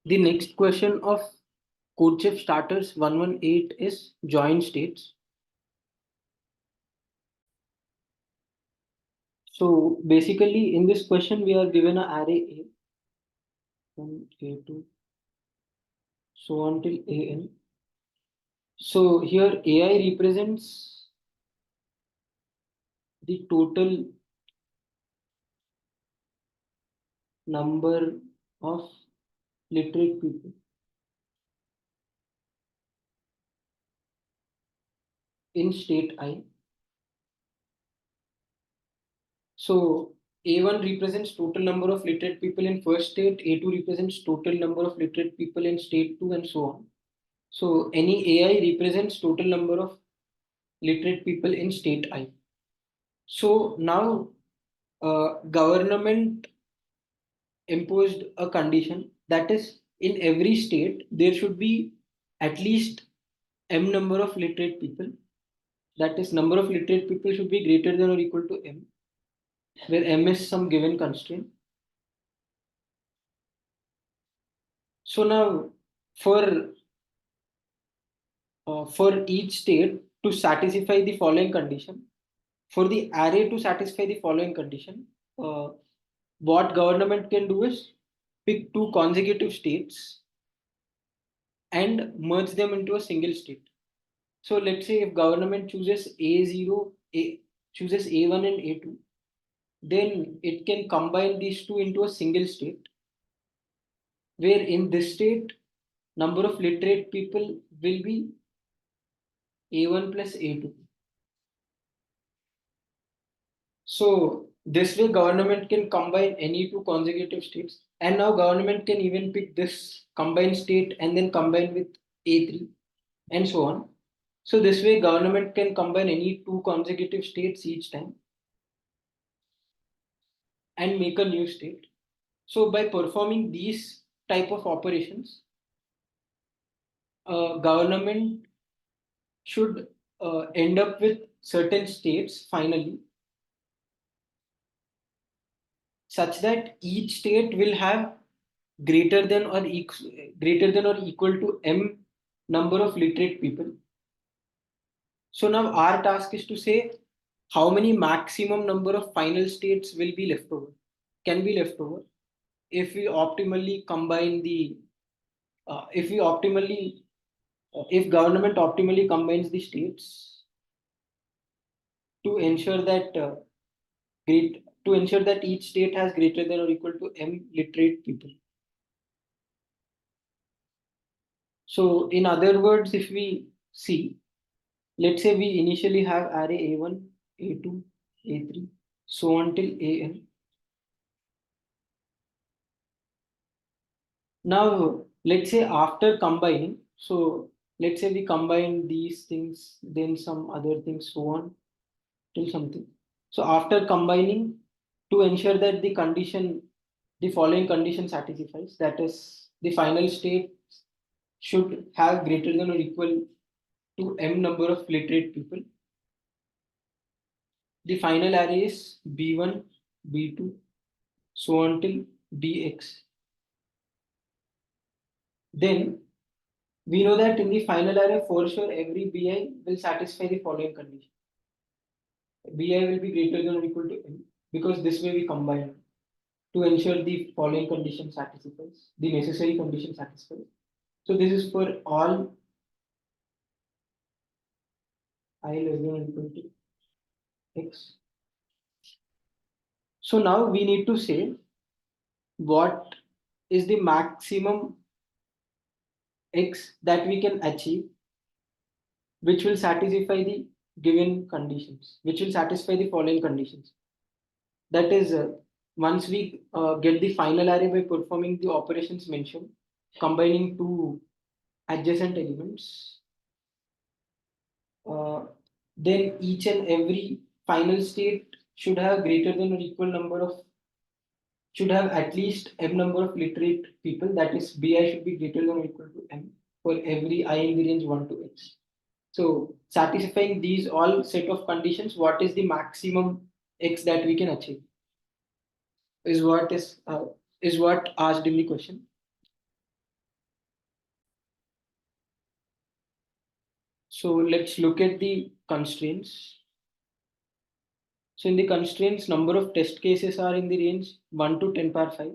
The next question of CODECHEF starters 118 is joint states. So basically in this question we are given an array A1, A2, so on till AN. So here AI represents the total number of literate people in state I. So A1 represents total number of literate people in first state, A2 represents total number of literate people in state 2 and so on. So any AI represents total number of literate people in state I. So now government imposed a condition that is in every state there should be at least m number of literate people. That is number of literate people should be greater than or equal to m, where m is some given constraint. So now for each state to satisfy the following condition, for the array to satisfy the following condition, uh, what government can do is pick two consecutive states and merge them into a single state. So let's say if government chooses chooses A1 and A2, then it can combine these two into a single state, where in this state, number of literate people will be A1 plus A2. So this way government can combine any two consecutive states, and now government can even pick this combined state and then combine with A3 and so on. So this way government can combine any two consecutive states each time and make a new state. So by performing these type of operations, government should end up with certain states finally, such that each state will have greater than or equal to m number of literate people. So now our task is to say how many maximum number of final states will be left over, can be left over if we optimally combine the if we optimally if government optimally combines the states to ensure that to ensure that each state has greater than or equal to m literate people. So in other words, if we see, let's say we initially have array A1, A2, A3, so on till AN. Now, let's say after combining, so let's say we combine these things, then some other things, so on till something. So after combining, to ensure that the following condition satisfies, that is, the final state should have greater than or equal to m number of literate people. The final array is B1, B2, so on till Bx. Then we know that in the final array, for sure, every Bi will satisfy the following condition. Bi will be greater than or equal to m, because this way we combine to ensure the following condition satisfies, the necessary condition satisfies. So this is for all I less than or equal to x. So now we need to say what is the maximum x that we can achieve, which will satisfy the given conditions, which will satisfy the following conditions. That is, once we get the final array by performing the operations mentioned, combining two adjacent elements, uh, then each and every final state should have greater than or equal number of should have at least m number of literate people. That is, bi should be greater than or equal to m for every I in the range 1 to x. So satisfying these all set of conditions, what is the maximum x that we can achieve is what asked in the question. So let's look at the constraints. So in the constraints, number of test cases are in the range 1 to 10 power 5.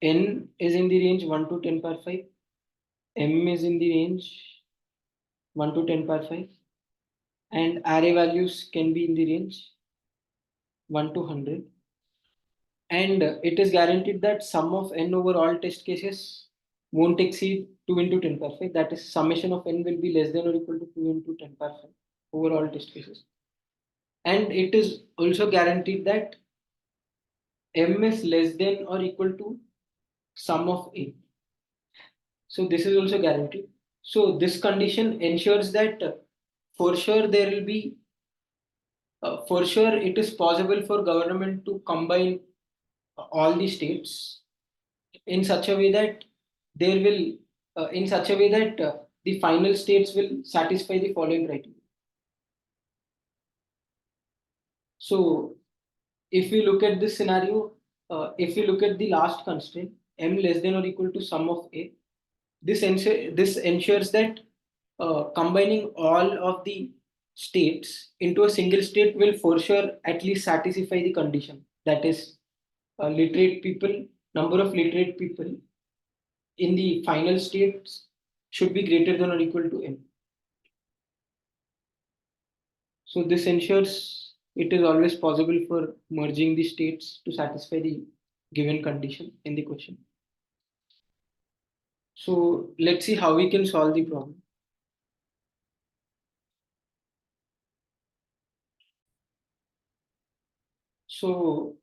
N is in the range 1 to 10 power 5. M is in the range 1 to 10 power 5. And array values can be in the range 1 to 100. And it is guaranteed that sum of n over all test cases won't exceed 2 into 10 power 5. That is, summation of n will be less than or equal to 2 into 10 power 5 over all test cases. And it is also guaranteed that m is less than or equal to sum of a. So this is also guaranteed. So this condition ensures that for sure there will be for sure it is possible for government to combine all the states in such a way that there will in such a way that the final states will satisfy the following criteria. So if we look at this scenario, if we look at the last constraint, m less than or equal to sum of a, this ensures that combining all of the states into a single state will for sure at least satisfy the condition. That is, literate people, number of literate people in the final states should be greater than or equal to n. So this ensures it is always possible for merging the states to satisfy the given condition in the question. So let's see how we can solve the problem. So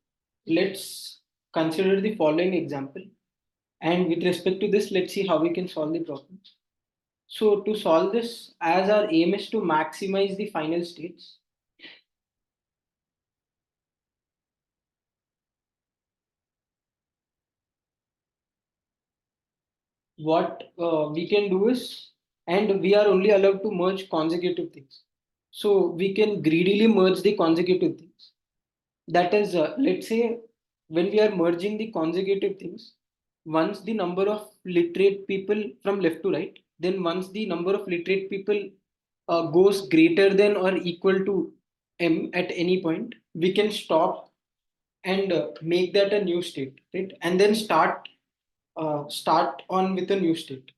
let's consider the following example. And with respect to this, let's see how we can solve the problem. So to solve this, as our aim is to maximize the final states, what we can do is, and we are only allowed to merge consecutive things. So we can greedily merge the consecutive things. That is, let's say when we are merging the consecutive things, once the number of literate people from left to right, then once the number of literate people goes greater than or equal to m at any point, we can stop and make that a new state, right? And then start on with a new state.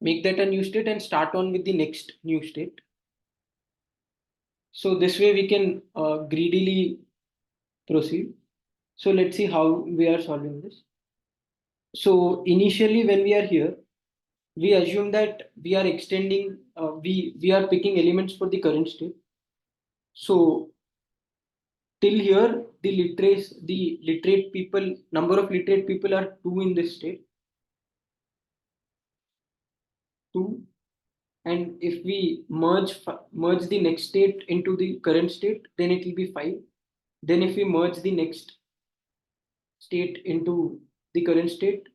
Make that a new state and start on with the next new state. So this way we can greedily proceed. So let's see how we are solving this. So initially when we are here, we assume that we are extending, we are picking elements for the current state. So till here, the literate people, number of literate people are 2 in this state, 2. And if we merge the next state into the current state, then it will be 5. Then if we merge the next state into the current state,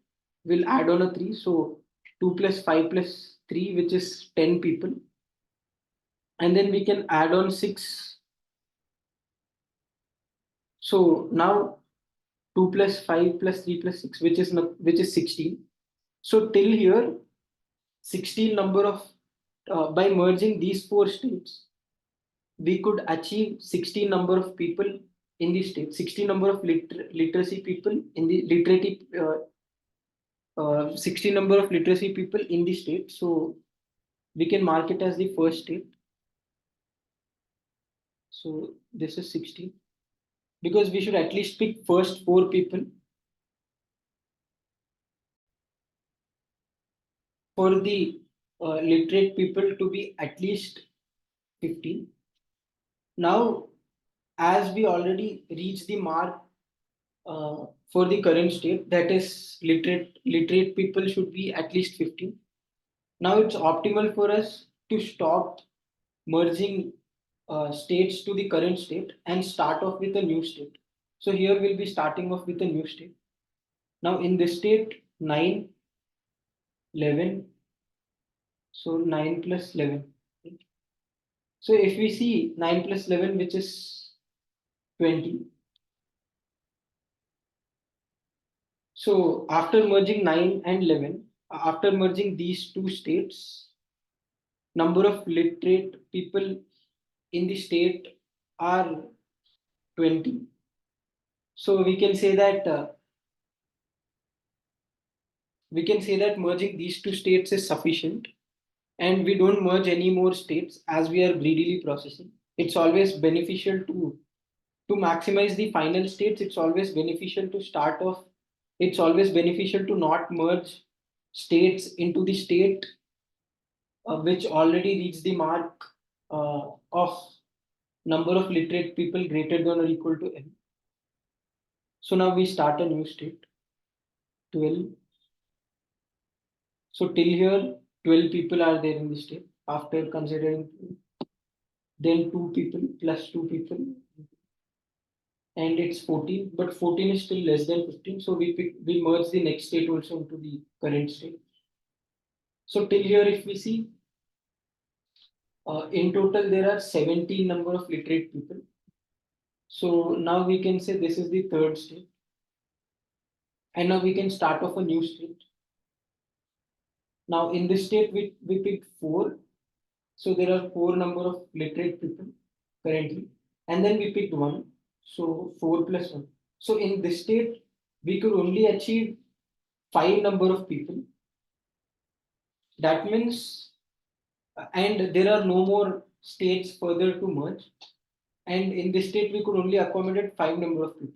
we'll add on a 3. So 2 plus 5 plus 3, which is 10 people. And then we can add on 6. So now 2 plus 5 plus 3 plus 6, which is 16. So till here, 16 number of by merging these 4 states, we could achieve 16 number of people in the state, 16 number of literacy people in the 16 number of literacy people in the state. So we can mark it as the first state. So this is 16 because we should at least pick first 4 people for the literate people to be at least 15. Now, as we already reached the mark for the current state, that is literate people should be at least 15. Now it's optimal for us to stop merging states to the current state and start off with a new state. So here we'll be starting off with a new state. Now in this state, 9, 11. So 9 plus 11. So if we see 9 plus 11, which is 20. So after merging 9 and 11, after merging these two states, number of literate people in the state are 20. So we can say that merging these two states is sufficient, and we don't merge any more states as we are greedily processing. It's always beneficial to maximize the final states. It's always beneficial to start off. It's always beneficial to not merge states into the state which already reached the mark of number of literate people greater than or equal to n. So now we start a new state, 12. So till here, 12 people are there in the state. After considering then two people plus two people, and it's 14. But 14 is still less than 15. So we merge the next state also into the current state. So till here, if we see, in total there are 17 number of literate people. So now we can say this is the third state, and now we can start off a new state. Now in this state we picked 4. So there are 4 number of literate people currently, and then we picked 1. So 4 plus 1. So in this state, we could only achieve 5 number of people. That means, and there are no more states further to merge. And in this state, we could only accommodate 5 number of people.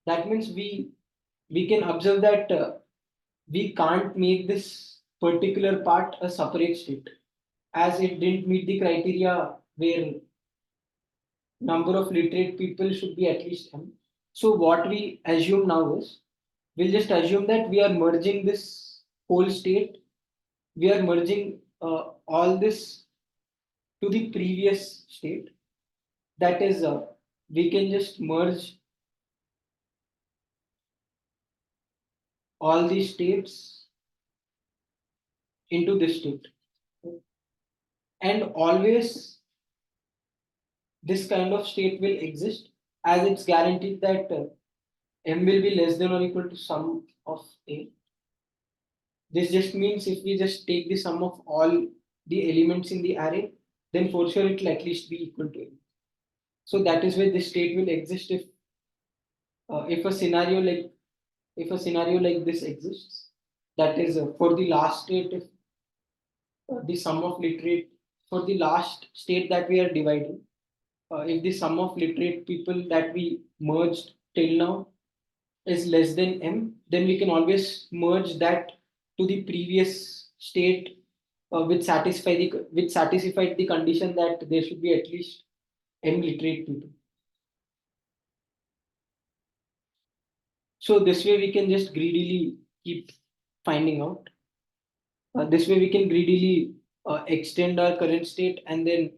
That means we can observe that we can't make this particular part a separate state, as it didn't meet the criteria where number of literate people should be at least m. So what we assume now is, we'll just assume that we are merging this whole state. We are merging all this to the previous state. That is, we can just merge all these states into this state. And always this kind of state will exist, as it's guaranteed that m will be less than or equal to sum of a. This just means if we just take the sum of all the elements in the array, then for sure it will at least be equal to n. So that is why this state will exist if a scenario like this exists. That is, for the last state, if the sum of literate for the last state that we are dividing, if the sum of literate people that we merged till now is less than m, then we can always merge that to the previous state, which satisfied the condition that there should be at least m literate people. So this way we can just greedily keep finding out. This way we can greedily extend our current state, and then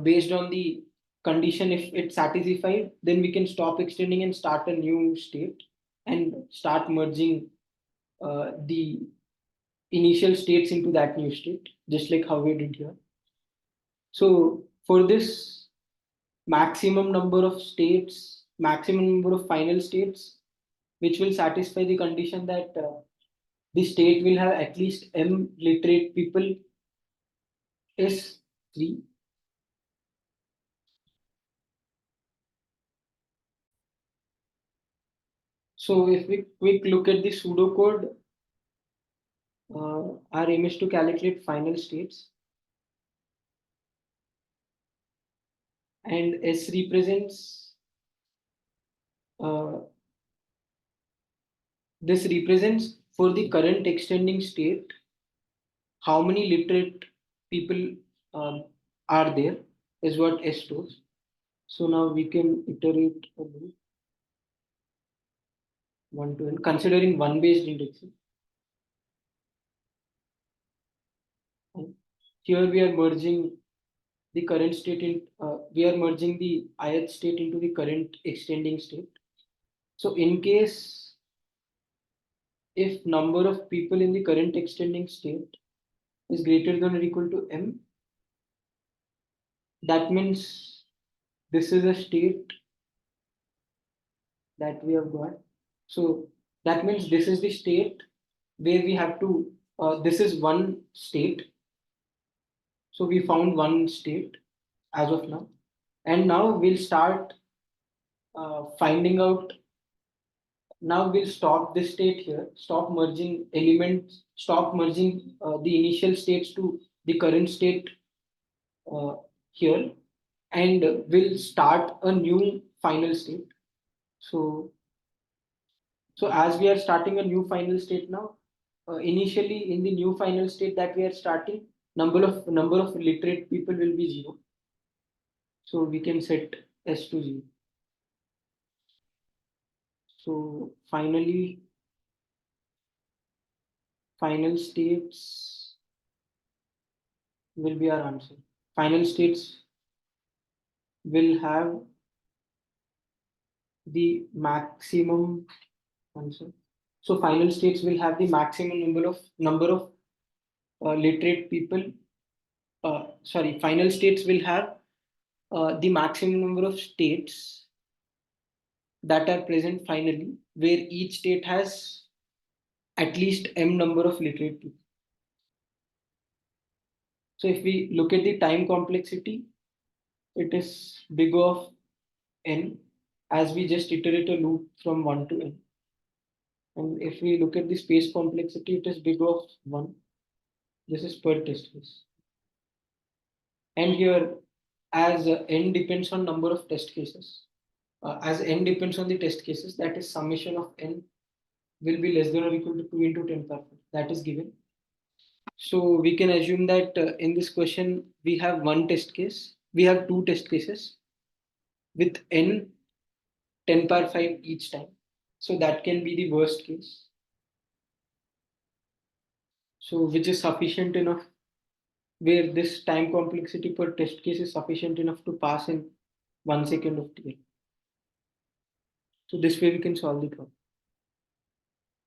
based on the condition, if it's satisfied, then we can stop extending and start a new state and start merging the initial states into that new state, just like how we did here. So for this maximum number of states, maximum number of final states, which will satisfy the condition that the state will have at least m literate people, is 3. So if we quick look at the pseudocode, our aim is to calculate final states, and S represents this represents for the current extending state how many literate people are there, is what S stores. So now we can iterate a little, 1 to n, considering one based indexing. And here we are merging the current state we are merging the ith state into the current extending state. So in case if number of people in the current extending state is greater than or equal to m, that means this is a state that we have got. So that means this is the state where we have to This is one state. So we found one state as of now. And now we'll start finding out. Now we'll stop this state here, stop merging elements, stop merging the initial states to the current state uh, here, and we'll start a new final state. So, so as we are starting a new final state now, initially in the new final state that we are starting, number of literate people will be zero. So we can set S to 0. So finally, final states will be our answer. Final states will have the maximum answer. So final states will have the maximum number of literate people. Sorry, final states will have the maximum number of states that are present finally, where each state has at least m number of literate people. So if we look at the time complexity, it is big of n, as we just iterate a loop from 1 to n. And if we look at the space complexity, it is big of 1. This is per test case. And here, as n depends on number of test cases, as n depends on the test cases, that is summation of n will be less than or equal to 2 into 10 power 4. That is given. So we can assume that in this question, we have one test case. We have two test cases with n 10 power 5 each time. So that can be the worst case. So which is sufficient enough, where this time complexity per test case is sufficient enough to pass in 1 second of TL. So this way we can solve the problem.